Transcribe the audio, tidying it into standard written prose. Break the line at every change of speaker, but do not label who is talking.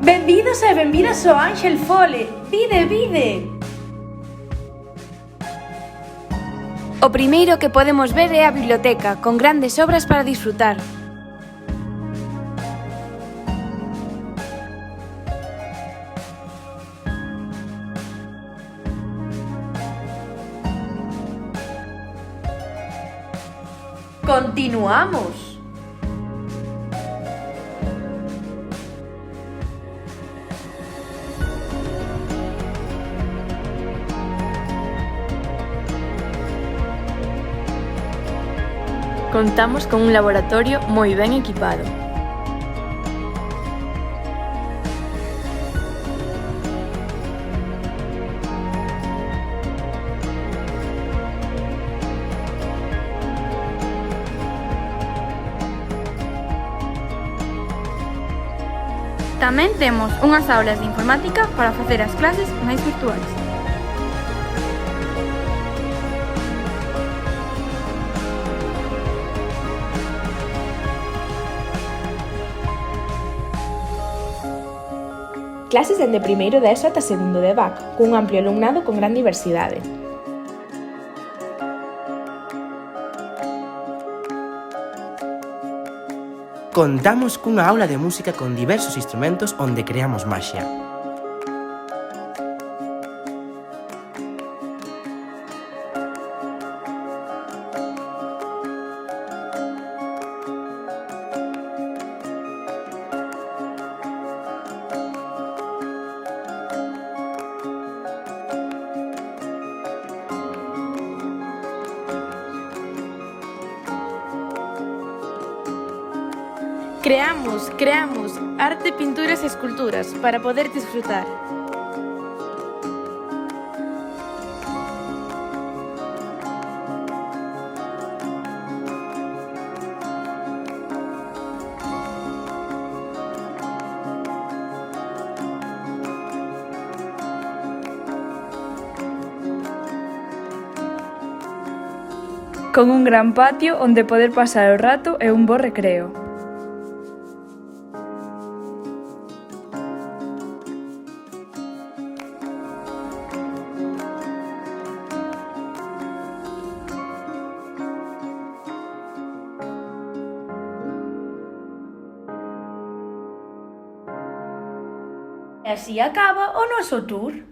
Benvidos e benvidas ao Ángel Fole. Vide, vide.
O primeiro que podemos ver é a biblioteca, con grandes obras para disfrutar.
Continuamos.
Contamos con un laboratorio moi ben equipado. Tamén temos unhas aulas de informática para facer as clases máis virtuais.
Clases dende primeiro de ESO ata segundo de BAC, cun amplio alumnado con gran diversidade.
Contamos cunha aula de música con diversos instrumentos onde creamos maxia.
Creamos arte, pinturas e esculturas para poder disfrutar.
Con un gran patio onde poder pasar o rato e un bo recreo.
E así acaba o noso tour.